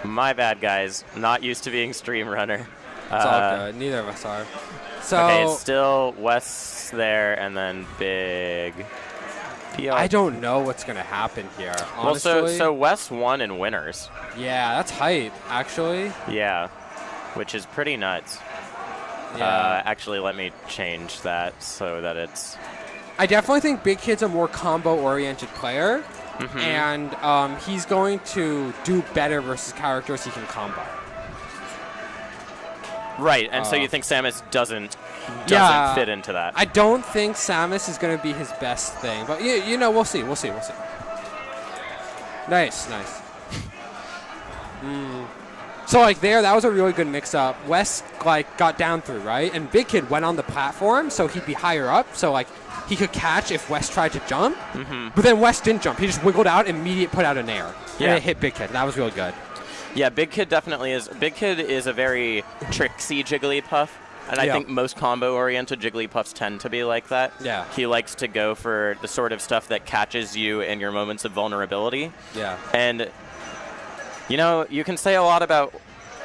My bad, guys. Not used to being stream runner. It's all good. Neither of us are. So okay, it's still Wes there and then Big. PR. I don't know what's going to happen here, honestly. Well, so Wes won in winners. Yeah, that's hype, actually. Yeah, which is pretty nuts. Yeah. Actually, let me change that so that it's... I definitely think Big Kid's a more combo-oriented player, and he's going to do better versus characters he can combo. Right, and so you think Samus doesn't fit into that? I don't think Samus is going to be his best thing, but you know, we'll see. Nice. So like that was a really good mix-up. Wes like got down through, right, and Big Kid went on the platform, so he'd be higher up, so like he could catch if Wes tried to jump. But then Wes didn't jump; he just wiggled out, immediate put out an air, and it hit Big Kid. That was really good. Yeah, Big Kid definitely is. Big Kid is a very tricksy Jigglypuff, and I think most combo-oriented Jigglypuffs tend to be like that. Yeah. He likes to go for the sort of stuff that catches you in your moments of vulnerability. Yeah. And, you know, you can say a lot about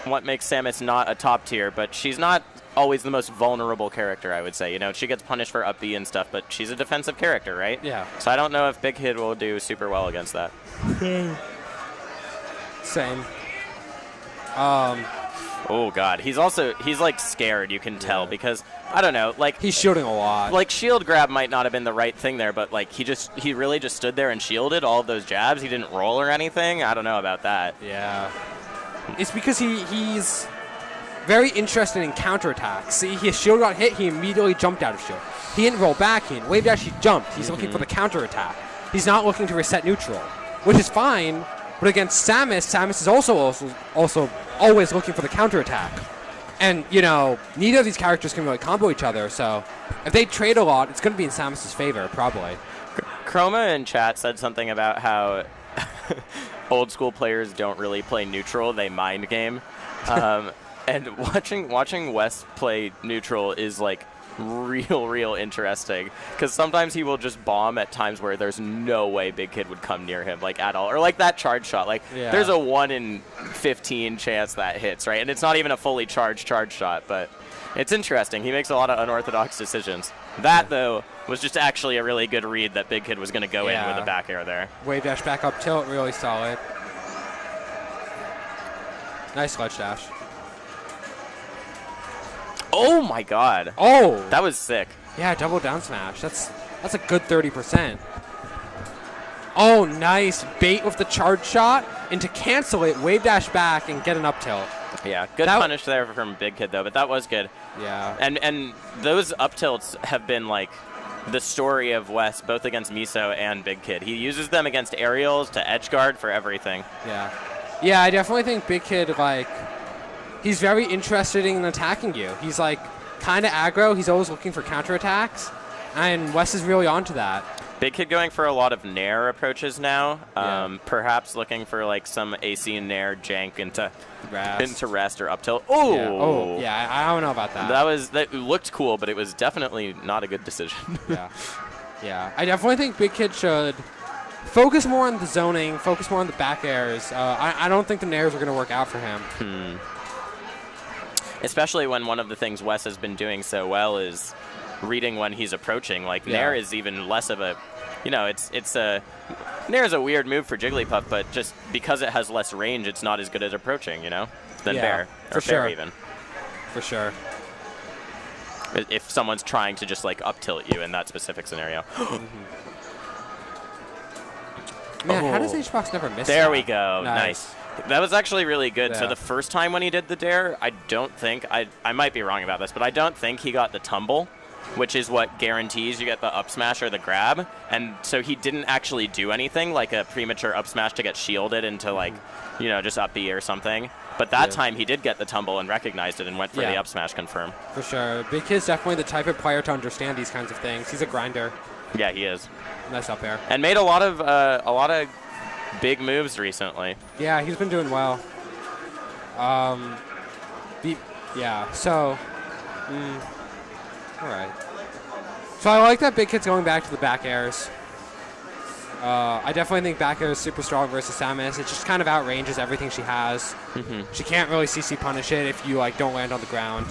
what makes Samus not a top tier, but she's not always the most vulnerable character, I would say. You know, she gets punished for up B and stuff, but she's a defensive character, right? Yeah. So I don't know if Big Kid will do super well against that. Same. Oh god, he's like scared, you can tell, because I don't know, like he's shielding a lot. Like shield grab might not have been the right thing there, but like he really just stood there and shielded all of those jabs. He didn't roll or anything. I don't know about that. Yeah. It's because he's very interested in counterattacks. See, his shield got hit, he immediately jumped out of shield. He didn't roll back, he didn't wave dash, he jumped. He's looking for the counterattack. He's not looking to reset neutral, which is fine. But against Samus is also always looking for the counterattack. And, you know, neither of these characters can really combo each other, so if they trade a lot, it's going to be in Samus's favor, probably. Chroma in chat said something about how old school players don't really play neutral, they mind game. And watching Wes play neutral is, like, real interesting, because sometimes he will just bomb at times where there's no way Big Kid would come near him, like, at all, or like that charge shot, like there's a 1 in 15 chance that hits, right? And it's not even a fully charged charge shot, but it's interesting. He makes a lot of unorthodox decisions. That though was just actually a really good read that Big Kid was going to go in with a back air there. Wave dash back up tilt, really solid. Nice ledge dash. Oh my god. Oh! That was sick. Yeah, double down smash. That's a good 30%. Oh, nice. Bait with the charge shot, and to cancel it, wave dash back and get an up tilt. Yeah, good punish there from Big Kid though, but that was good. Yeah. And those up tilts have been like the story of Wes, both against Miso and Big Kid. He uses them against aerials to edge guard for everything. Yeah. Yeah, I definitely think Big Kid, like, he's very interested in attacking you. He's like kind of aggro. He's always looking for counterattacks, and Wes is really onto that. Big Kid going for a lot of Nair approaches now. Perhaps looking for like some AC Nair jank into rest or up tilt. Oh, yeah. Oh, yeah. I don't know about that. That looked cool, but it was definitely not a good decision. Yeah. I definitely think Big Kid should focus more on the zoning, focus more on the back airs. I don't think the Nairs are going to work out for him. Especially when one of the things Wes has been doing so well is reading when he's approaching. Like, Nair is even less of a, you know, Nair is a weird move for Jigglypuff, but just because it has less range, it's not as good at approaching, you know, than Bear. Or Bear even. For sure. If someone's trying to just, like, up tilt you in that specific scenario. Man, how does HBox never miss There that? we go. Nice. That was actually really good. Yeah. So the first time when he did the dare, I don't think, I might be wrong about this, but I don't think he got the tumble, which is what guarantees you get the up smash or the grab. And so he didn't actually do anything, like a premature up smash to get shielded into, like, you know, just up B or something. But that time he did get the tumble and recognized it and went for the up smash confirm. For sure. Big Kid's definitely the type of player to understand these kinds of things. He's a grinder. Yeah, he is. Nice up air. And made a lot of big moves recently. Yeah, he's been doing well. Yeah, so, all right. So I like that Big Kid's going back to the back airs. I definitely think back air is super strong versus Samus. It just kind of outranges everything she has. She can't really CC punish it if you like don't land on the ground.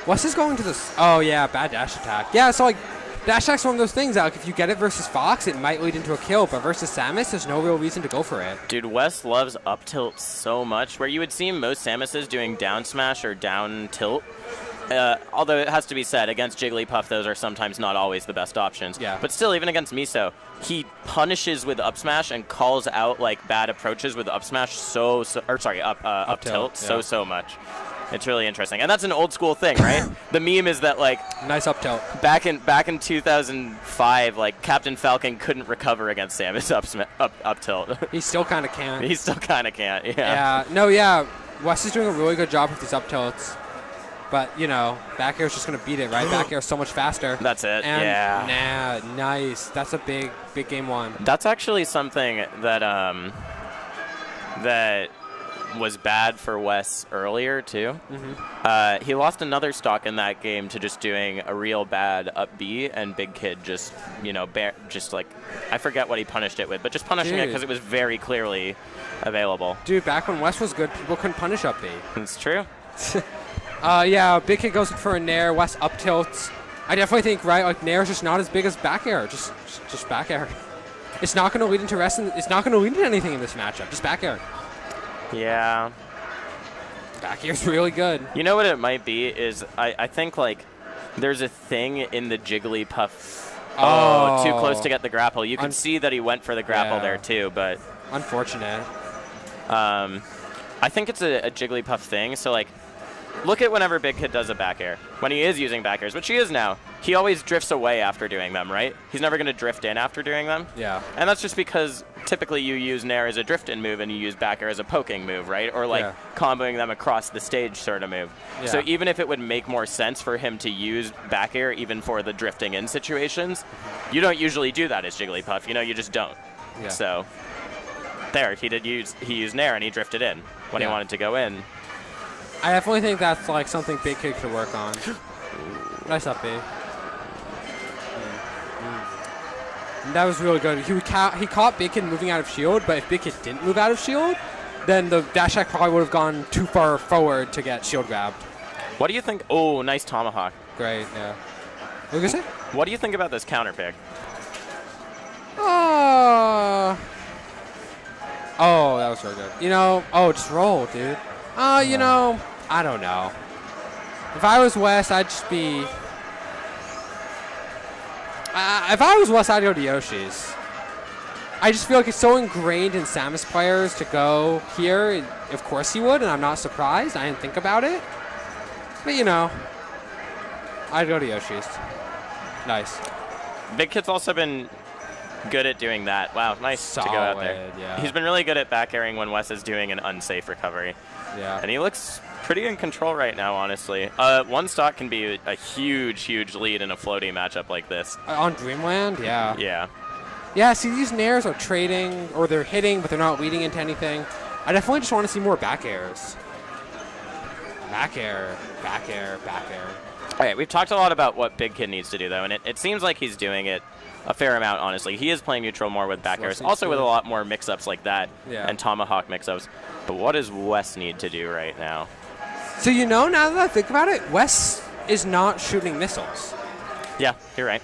Wes is going to this. Oh yeah, bad dash attack. Yeah, so like dash attack's one of those things that like, if you get it versus Fox, it might lead into a kill, but versus Samus, there's no real reason to go for it. Dude, Wes loves up tilt so much, where you would see most Samuses doing down smash or down tilt. Although it has to be said, against Jigglypuff, those are sometimes not always the best options. Yeah. But still, even against Miso, he punishes with up smash and calls out like bad approaches with up smash up tilt so much. It's really interesting, and that's an old school thing, right? The meme is that like nice up tilt. Back in 2005, like Captain Falcon couldn't recover against Samus up tilt. He still kind of can't. He still kind of can't. Yeah. Yeah. No. Yeah. Wes is doing a really good job with these up tilts. But, you know, back air is just going to beat it, right? Back air is so much faster. That's it, and yeah. Nah, nice. That's a big game one. That's actually something that that was bad for Wes earlier, too. He lost another stock in that game to just doing a real bad up B, and Big Kid just, you know, just like, I forget what he punished it with, but just punishing it because it was very clearly available. Dude, back when Wes was good, people couldn't punish up B. It's true. Yeah, Big Kid goes for a Nair, Wes up tilts. I definitely think, right, like Nair is just not as big as back air. Just back air. It's not going to lead into it's not going to lead into anything in this matchup. Just back air. Yeah. Back air's really good. You know what it might be is I think like there's a thing in the Jigglypuff. Oh, too close to get the grapple. You can see that he went for the grapple there too, but unfortunate. I think it's a Jigglypuff thing. So like, look at whenever Big Kid does a back air. When he is using back airs, which he is now, he always drifts away after doing them, right? He's never going to drift in after doing them. Yeah. And that's just because typically you use Nair as a drift-in move and you use back air as a poking move, right? Or like comboing them across the stage sort of move. Yeah. So even if it would make more sense for him to use back air even for the drifting in situations, you don't usually do that as Jigglypuff. You know, you just don't. Yeah. So there, he used Nair and he drifted in when he wanted to go in. I definitely think that's like something Big Kid could work on. Nice up B. That was really good. He caught Big Kid moving out of shield, but if Big Kid didn't move out of shield, then the dash attack probably would have gone too far forward to get shield grabbed. What do you think? Oh, nice tomahawk. Great, yeah. What were you going to say? What do you think about this counter pick? Oh, that was really good. You know, just roll, dude. You know, I don't know. If I was Wes, I'd just be... if I was Wes, I'd go to Yoshi's. I just feel like it's so ingrained in Samus players to go here. Of course he would, and I'm not surprised. I didn't think about it. But, you know, I'd go to Yoshi's. Nice. Big Kid's also been good at doing that. Wow, nice Solid, to go out there. Yeah. He's been really good at back airing when Wes is doing an unsafe recovery. Yeah. And he looks pretty in control right now, honestly. One stock can be a huge, huge lead in a floaty matchup like this. On Dreamland? Yeah. Yeah. Yeah, see, these Nairs are trading, or they're hitting, but they're not leading into anything. I definitely just want to see more back airs. Back air, back air, back air. All right, we've talked a lot about what Big Kid needs to do, though, and it seems like he's doing it a fair amount, honestly. He is playing neutral more with back airs, also with a lot more mix-ups like that and tomahawk mix-ups. But what does Wes need to do right now? So, you know, now that I think about it, Wes is not shooting missiles. Yeah, you're right.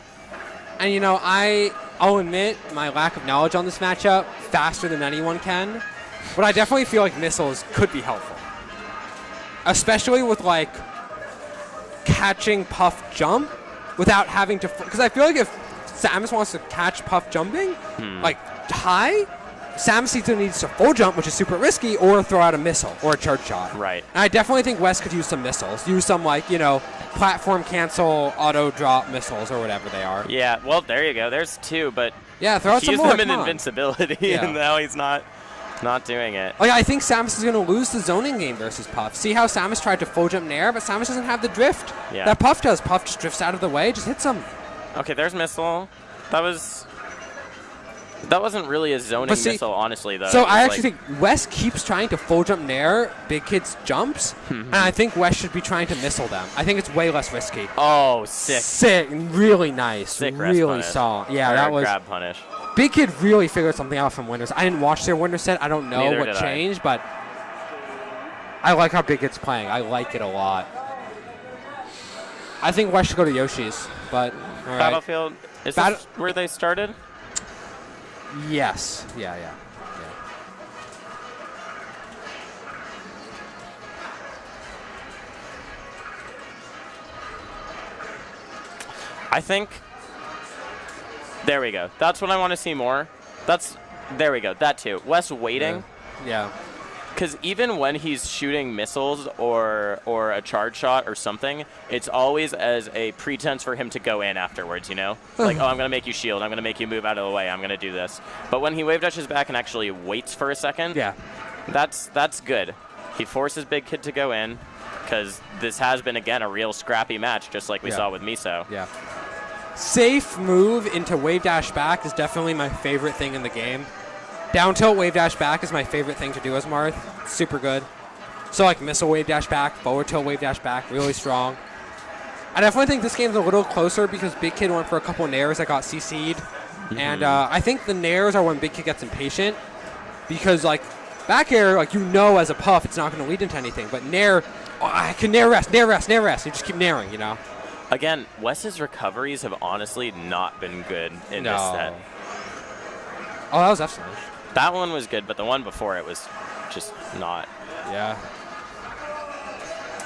And, you know, I'll admit my lack of knowledge on this matchup faster than anyone can, but I definitely feel like missiles could be helpful. Especially with, like, catching Puff jump without having to... Because I feel like if Samus wants to catch Puff jumping, like, high, Samus either needs to full jump, which is super risky, or throw out a missile or a charge shot. Right. And I definitely think Wes could use some missiles. Use some, like, you know, platform cancel, auto drop missiles or whatever they are. Yeah, well, there you go. There's two, but yeah, throw out some more. Use them in invincibility, and now he's not doing it. Like, I think Samus is going to lose the zoning game versus Puff. See how Samus tried to full jump Nair, but Samus doesn't have the drift that Puff does. Puff just drifts out of the way, just hits him. Okay, there's missile. That was... That wasn't really a zoning missile, honestly, though. So I actually think West keeps trying to full jump Nair Big Kid's jumps, and I think West should be trying to missile them. I think it's way less risky. Oh, sick. Sick. Really nice. Sick really solid. Yeah, that was... grab punish. Big Kid really figured something out from Winners. I didn't watch their Winner set. I don't know Neither what changed, but I like how Big Kid's playing. I like it a lot. I think West should go to Yoshi's, but all right. Battlefield, is this where they started? Yes. Yeah. I think. There we go. That's what I want to see more. There we go. That too. Wes waiting. Yeah. Because even when he's shooting missiles or a charge shot or something, it's always as a pretense for him to go in afterwards, you know? Like, oh, I'm going to make you shield. I'm going to make you move out of the way. I'm going to do this. But when he wave dashes back and actually waits for a second, that's good. He forces Big Kid to go in because this has been, again, a real scrappy match, just like we saw with Miso. Yeah. Safe move into wave dash back is definitely my favorite thing in the game. Down tilt wave dash back is my favorite thing to do as Marth. Super good. So like missile wave dash back, forward tilt wave dash back, really strong. I definitely think this game's a little closer because Big Kid went for a couple nairs that got CC'd. And I think the nairs are when Big Kid gets impatient because like back air, like as a puff, it's not going to lead into anything. But nair, I can nair rest. You just keep nairing, you know? Again, Wes's recoveries have honestly not been good in this set. Oh, that was excellent. That one was good, but the one before it was just not. Yeah.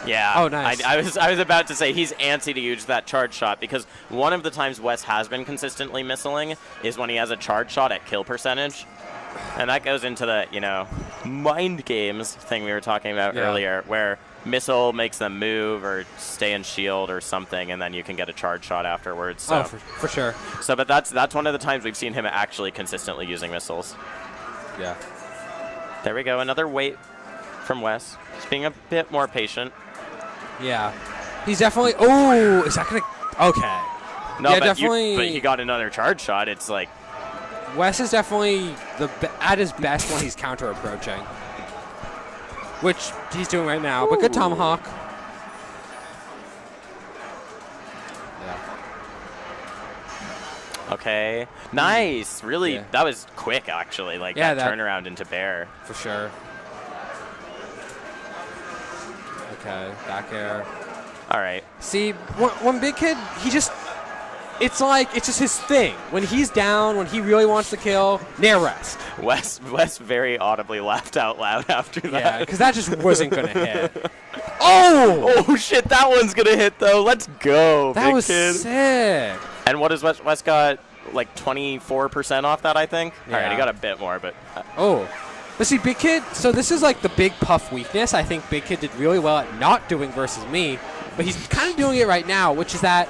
Yeah. Oh, nice. I was about to say he's antsy to use that charge shot because one of the times Wes has been consistently missiling is when he has a charge shot at kill percentage. And that goes into the, mind games thing we were talking about earlier, where missile makes them move or stay in shield or something, and then you can get a charge shot afterwards. So. Oh, for sure. So, but that's one of the times we've seen him actually consistently using missiles. Yeah. There we go. Another wait from Wes. Just being a bit more patient. Yeah. He's definitely... Oh, is that going to... Okay. No, yeah, but definitely... but he got another charge shot. It's like... Wes is definitely at his best when he's counter-approaching. Which he's doing right now. But good tomahawk. Okay. Nice. Really, that was quick, actually. Like, that turnaround into bear. For sure. Okay, back air. All right. See, when Big Kid, he just... It's just his thing. When he's down, when he really wants to kill, nair rest. Wes very audibly laughed out loud after that. Yeah, because that just wasn't going to hit. Oh! Oh, shit, that one's going to hit, though. Let's go, That Big was Kid. sick. And what is Wes got? Like 24% off that, I think? Yeah. All right, he got a bit more, but... But see, Big Kid, so this is like the big puff weakness. I think Big Kid did really well at not doing versus me, but he's kind of doing it right now, which is that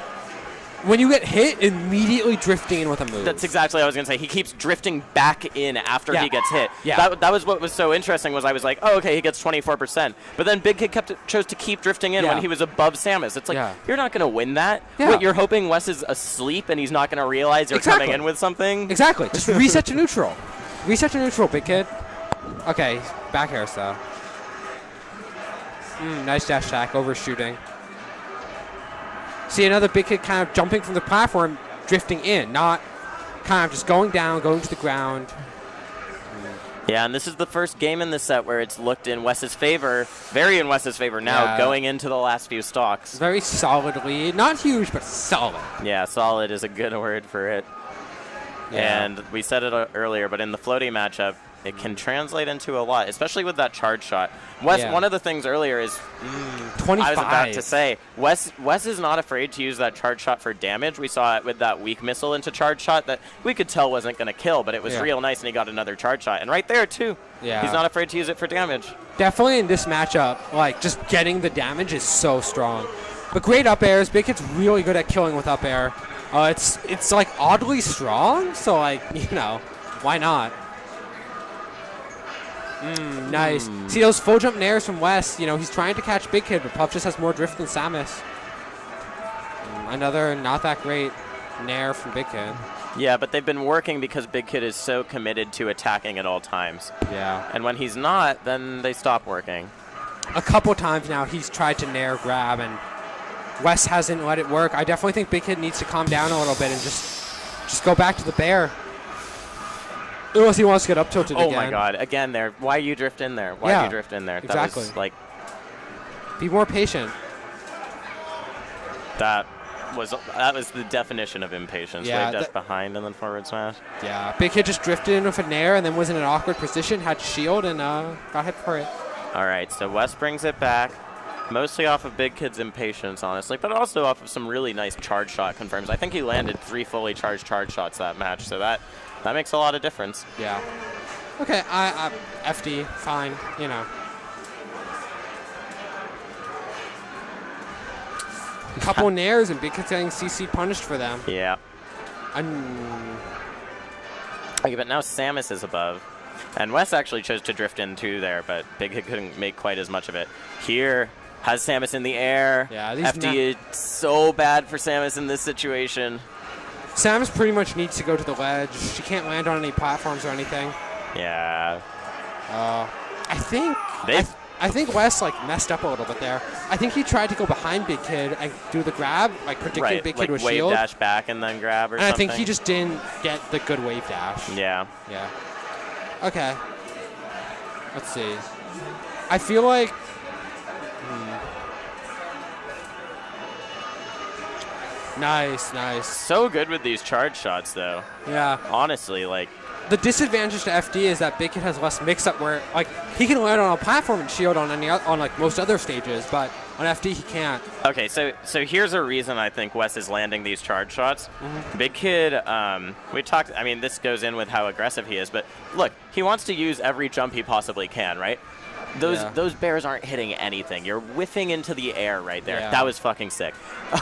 when you get hit, immediately drifting in with a move. That's exactly what I was going to say. He keeps drifting back in after he gets hit. Yeah. That was what was so interesting was I was like, oh, okay, he gets 24%. But then Big Kid chose to keep drifting in when he was above Samus. It's like, you're not going to win that. Yeah. What, you're hoping Wes is asleep and he's not going to realize you're coming in with something? Exactly. Just reset to neutral. Reset to neutral, Big Kid. Okay, back air style. Nice dash attack, overshooting. See, another Big Kid kind of jumping from the platform, drifting in, not kind of just going down, going to the ground. Yeah, and this is the first game in this set where it's looked in Wes's favor, very in Wes's favor now, going into the last few stocks. Very solid lead. Not huge, but solid. Yeah, solid is a good word for it. Yeah. And we said it earlier, but in the floaty matchup, it can translate into a lot, especially with that charge shot. Wes, one of the things earlier is, 25. I was about to say, Wes is not afraid to use that charge shot for damage. We saw it with that weak missile into charge shot that we could tell wasn't going to kill, but it was real nice, and he got another charge shot. And right there, too, he's not afraid to use it for damage. Definitely in this matchup, like, just getting the damage is so strong. But great up airs. Big Kid's really good at killing with up air. It's like, oddly strong, so, like, why not? Nice. See those full jump nairs from Wes. He's trying to catch Big Kid, but Puff just has more drift than Samus. Another not that great nair from Big Kid. Yeah, but they've been working because Big Kid is so committed to attacking at all times. Yeah. And when he's not, then they stop working. A couple times now he's tried to nair grab, and Wes hasn't let it work. I definitely think Big Kid needs to calm down a little bit and just go back to the bear. Unless he wants to get up tilted again. Oh my god, again there. Why you drift in there? Why you drift in there? Exactly. That was like... Be more patient. That was the definition of impatience. Yeah, Wave dash behind and then forward smash. Yeah, Big Kid just drifted in with a nair and then was in an awkward position, had to shield, and got hit for it. All right, so Wes brings it back. Mostly off of Big Kid's impatience, honestly, but also off of some really nice charge shot confirms. I think he landed 3 fully charged charge shots that match, so that makes a lot of difference. Yeah. Okay, I FD, fine, you know. A couple nairs and Big Kid's getting CC punished for them. Yeah. Okay, but now Samus is above. And Wes actually chose to drift in too there, but Big Kid couldn't make quite as much of it. Here, has Samus in the air. Yeah, FD is so bad for Samus in this situation. Samus pretty much needs to go to the ledge. She can't land on any platforms or anything. Yeah. I think Wes messed up a little bit there. I think he tried to go behind Big Kid and do the grab, predicting Big Kid would shield. Wave dash back and then grab or something. And I think he just didn't get the good wave dash. Yeah. Yeah. Okay. Let's see. I feel like... Nice. So good with these charge shots, though. Yeah. Honestly, the disadvantage to FD is that Big Kid has less mix-up where, he can land on a platform and shield on most other stages, but on FD he can't. Okay, so here's a reason I think Wes is landing these charge shots. Big Kid, we talked, I mean, this goes in with how aggressive he is, but look, he wants to use every jump he possibly can, right? Those bears aren't hitting anything. You're whiffing into the air right there. Yeah. That was fucking sick.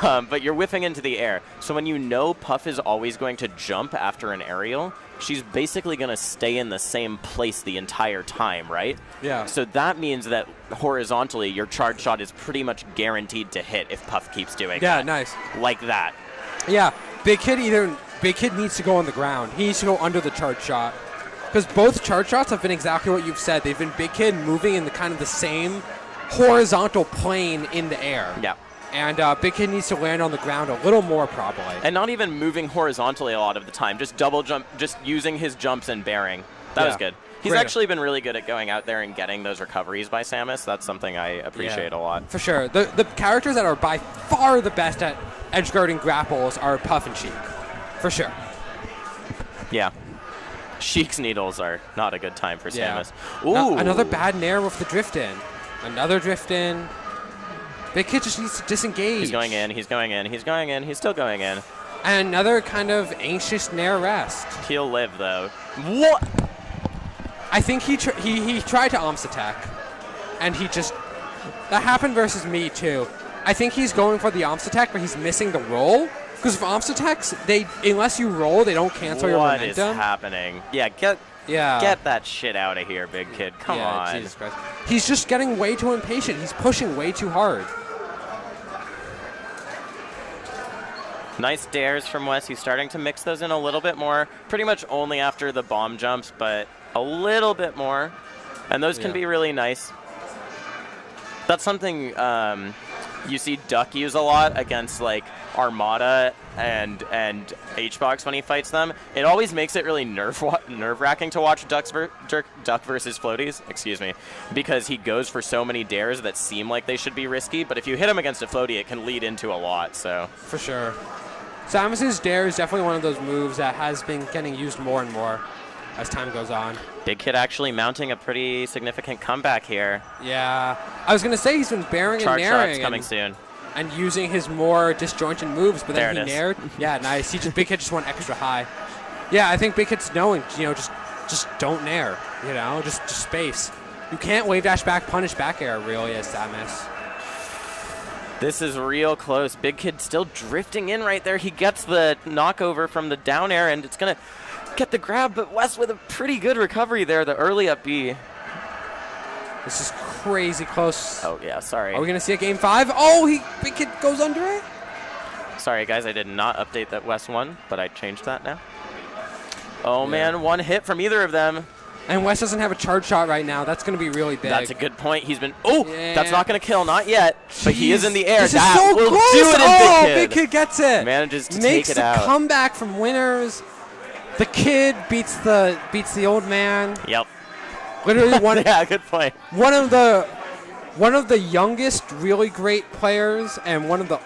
But you're whiffing into the air. So when you know Puff is always going to jump after an aerial, she's basically going to stay in the same place the entire time, right? Yeah. So that means that horizontally, your charge shot is pretty much guaranteed to hit if Puff keeps doing Yeah, that. nice. Like that. Yeah, Big Kid needs to go on the ground. He needs to go under the charge shot. Because both charge shots have been exactly what you've said. They've been Big Kid moving in the same horizontal plane in the air. Yeah. And Big Kid needs to land on the ground a little more probably. And not even moving horizontally a lot of the time. Just double jump, just using his jumps and bearing. That was good. He's actually been really good at going out there and getting those recoveries by Samus. That's something I appreciate a lot. For sure. The characters that are by far the best at edgeguarding grapples are Puff and Sheik. For sure. Yeah. Sheik's needles are not a good time for Samus. Ooh. Another bad nair with the drift in. Another drift in. Big Kid just needs to disengage. He's going in. He's still going in. And another kind of anxious nair rest. He'll live, though. What? I think he tried to Omps attack. And he just... That happened versus me, too. I think he's going for the Omps attack, but he's missing the roll. Because if Omps attacks, unless you roll, they don't cancel your momentum. What is happening? Yeah, get that shit out of here, Big Kid. Come on. Jesus Christ. He's just getting way too impatient. He's pushing way too hard. Nice dares from Wes. He's starting to mix those in a little bit more. Pretty much only after the bomb jumps, but a little bit more. And those can be really nice. That's something you see Duck use a lot against Armada and HBox when he fights them. It always makes it really nerve-wracking to watch Duck versus Floaties, because he goes for so many dares that seem like they should be risky, but if you hit him against a Floaty, it can lead into a lot, so. For sure. Samus's dare is definitely one of those moves that has been getting used more and more as time goes on. Big Kid actually mounting a pretty significant comeback here. Yeah. I was going to say he's been bearing and nairing. Charge coming soon. And using his more disjointed moves, but then he nared. Yeah, nice. Big Kid just went extra high. Yeah, I think Big Kid's knowing, just don't nair, just space. You can't wave dash back, punish back air really as Samus. This is real close. Big Kid still drifting in right there. He gets the knockover from the down air, and it's going to get the grab, but Wes with a pretty good recovery there, the early up B. This is crazy close. Oh, yeah, sorry. Are we going to see a game 5? Oh, Big Kid goes under it? Sorry, guys, I did not update that Wes won, but I changed that now. Oh, man, one hit from either of them. And West doesn't have a charge shot right now. That's going to be really big. That's a good point. He's been... Oh, that's not going to kill. Not yet. But he is in the air. This that is so will close. do it in Big Kid. Big Kid gets it. Manages to Makes take it out. the comeback from winners. The kid beats the old man. Yep. Literally one. Yeah, good point. One of the youngest, really great players, and one of the